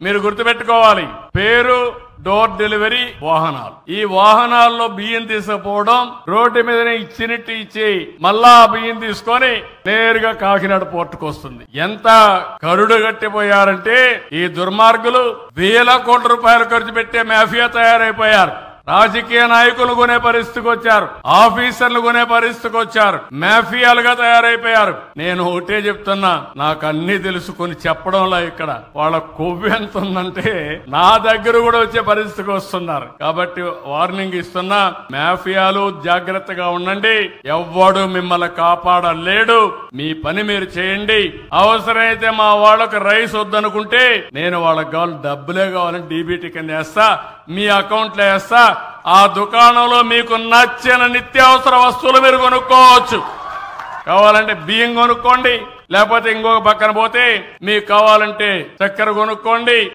మీరు గుర్తుపెట్టుకోవాలి, పేరు డోర్ డెలివరీ వాహనాలు. ఈ వాహనాల్లో బియ్యం తీసుకుపోవడం, రోడ్డు మీదనే ఇచ్చినట్టు ఇచ్చి మళ్ళా బియ్యం తీసుకొని నేరుగా కాకినాడ పోర్టుకు వస్తుంది. ఎంత కరుడు గట్టిపోయారంటే ఈ దుర్మార్గులు వేల కోట్ల రూపాయలు ఖర్చు పెట్టే మాఫియా తయారైపోయారు. రాజకీయ నాయకులు కొనే పరిస్థితికి వచ్చారు, ఆఫీసర్లు కొనే పరిస్థితికి వచ్చారు, మాఫియాలుగా తయారైపోయారు. నేను ఒకటే చెప్తున్నా, నాకు అన్ని తెలుసుకుని చెప్పడంలో ఇక్కడ వాళ్ళ కొవ్వు ఎంత ఉందంటే నా దగ్గర కూడా వచ్చే పరిస్థితికి వస్తున్నారు. కాబట్టి వార్నింగ్ ఇస్తున్నా, మాఫియాలు జాగ్రత్తగా ఉండండి. ఎవ్వడు మిమ్మల్ని కాపాడలేడు. మీ పని మీరు చేయండి. అవసరమైతే మా వాళ్ళకు రైస్ వద్దనుకుంటే నేను వాళ్ళకి కావాలి డబ్బులే కావాలని డీబీటీ కింద వేస్తా, మీ అకౌంట్ లో వేస్తా. ఆ దుకాణంలో మీకు నచ్చిన నిత్యావసర వస్తువులు మీరు కొనుక్కోవచ్చు. కావాలంటే బియ్యం కొనుక్కోండి, లేకపోతే ఇంకొక పక్కన పోతే మీకు కావాలంటే చక్కెర కొనుక్కోండి.